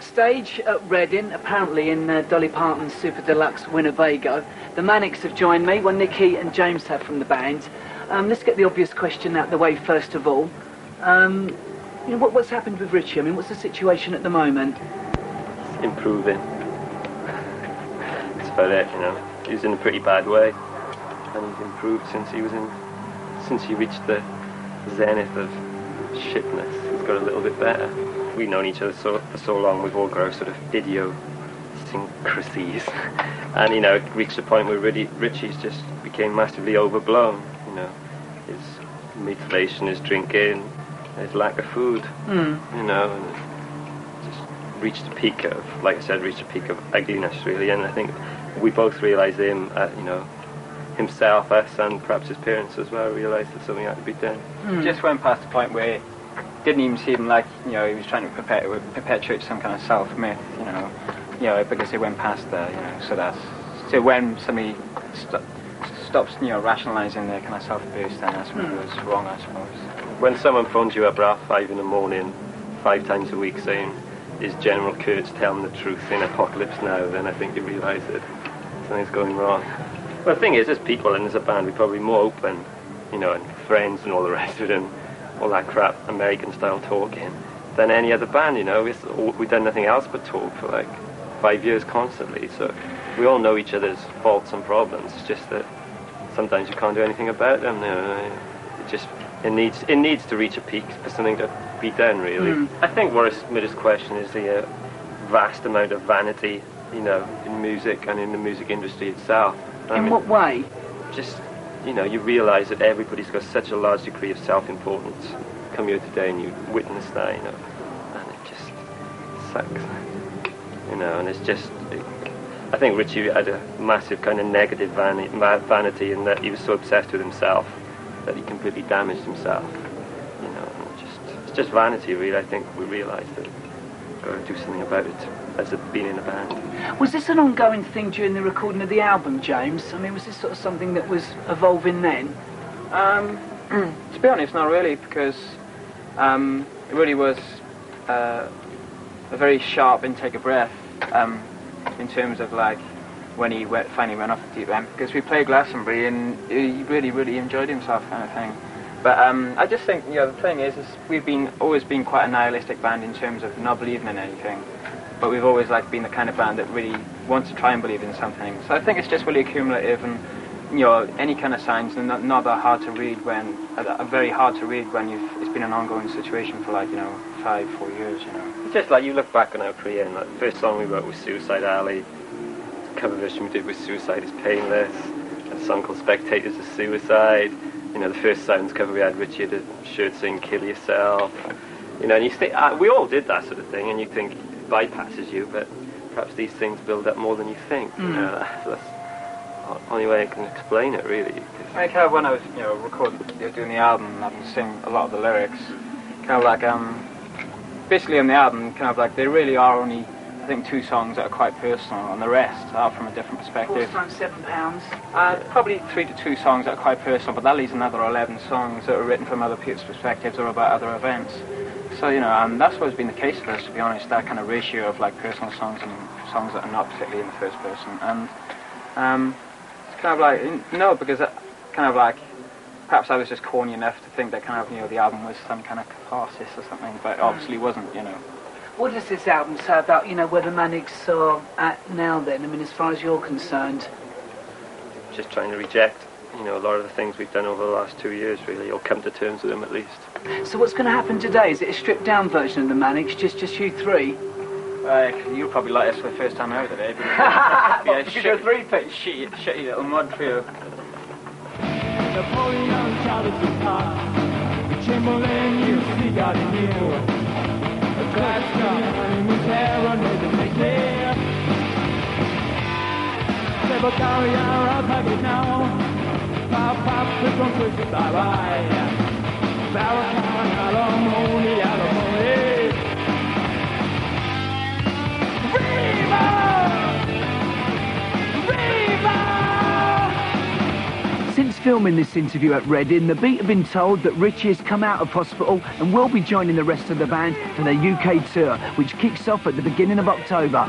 backstage at Reading, apparently in Dolly Parton's Super Deluxe Winnebago. The Manics have joined me, well, Nicky and James have from the band. Let's get the obvious question out of the way first of all. You know, what's happened with Richie? I mean, what's the situation at the moment? It's improving. That's about it, you know. He was in a pretty bad way, and he's improved since he reached the zenith of shitness. He's got a little bit better. We've known each other for so long, we've all got our sort of idiosyncrasies. And, you know, it reached a point where Richie's just became massively overblown, you know. His mutilation, his drinking, his lack of food, you know, and just reached a peak of, like I said, of ugliness, really. And I think we both realised him, you know, himself, us, and perhaps his parents as well, realised that something had to be done. Just went past the point where it didn't even seem like, you know, he was trying to perpetuate some kind of self-myth, you know, because he went past there, you know, so when somebody stops, you know, rationalising their kind of self-abuse, then that's when it was wrong, I suppose. When someone phones you up at 5 in the morning, 5 times a week, saying, "Is General Kurtz telling the truth in Apocalypse Now?" then I think you realise that something's going wrong. Well, the thing is, as people and as a band, we're probably more open, you know, and friends and all the rest of it, and all that crap, American-style talking, than any other band, you know. We've done nothing else but talk for like 5 years constantly, so we all know each other's faults and problems. It's just that sometimes you can't do anything about them. You know, it needs to reach a peak for something to be done, really. I think what Smith's question is the vast amount of vanity, you know, in music and in the music industry itself. In what way? Just, you know, you realise that everybody's got such a large degree of self-importance. Come here today and you witness that, you know, and it just sucks, you know. And it's just, I think Richie had a massive kind of negative vanity in that he was so obsessed with himself that he completely damaged himself, you know. And it's just vanity, really. I think we realised that we've got to do something about it as being in a band. Was this an ongoing thing during the recording of the album, James? I mean, was this sort of something that was evolving then? To be honest, not really, because it really was a very sharp intake of breath in terms of like when he finally went off the deep end, because we played Glastonbury and he really, really enjoyed himself, kind of thing. But I just think, you know, the thing is we've always been quite a nihilistic band in terms of not believing in anything. But we've always like been the kind of band that really wants to try and believe in something. So I think it's just really accumulative, and you know, any kind of signs are not that hard to read when are very hard to read when it's been an ongoing situation for like, you know, 4 years, you know. It's just like you look back on our career, and like the first song we wrote was Suicide Alley, the cover version we did with Suicide is Painless, a song called Spectators of Suicide. You know, the first Sounds cover we had Richie had a shirt saying "Kill Yourself." You know, and you think we all did that sort of thing, and you think it bypasses you, but perhaps these things build up more than you think. You know, that's the only way I can explain it, really. I kind of, when I was, you know, doing the album, I would sing a lot of the lyrics. Kind of like, basically on the album, kind of like there really are only, I think, 2 songs that are quite personal, and the rest are from a different perspective. 4 times £7. Probably 3 to 2 songs that are quite personal, but that leaves another 11 songs that are written from other people's perspectives or about other events. So, you know, that's always been the case for us, to be honest, that kind of ratio of like personal songs and songs that are not particularly in the first person. And it's kind of like, no, because kind of like, perhaps I was just corny enough to think that kind of, you know, the album was some kind of catharsis or something, but it obviously wasn't, you know. What does this album say about, you know, where the Manics are at now then? I mean, as far as you're concerned? Just trying to reject, you know, a lot of the things we've done over the last 2 years, really, or come to terms with them at least. So what's going to happen today? Is it a stripped down version of the Manics, just you 3? You'll probably like us for the first time out today. Yeah, shut 3-piece. Shitty little mud trio. Napoleon shouted to top, the Chamberlain you see got in you. A class gun was serenaded the clear. The Bulgaria are hugging now. Pop, pop, the drum pushes bye-bye. Barracan, alimony, alimony. Viva! Viva! Since filming this interview at Reading, the Beat have been told that Richie has come out of hospital and will be joining the rest of the band for their UK tour, which kicks off at the beginning of October.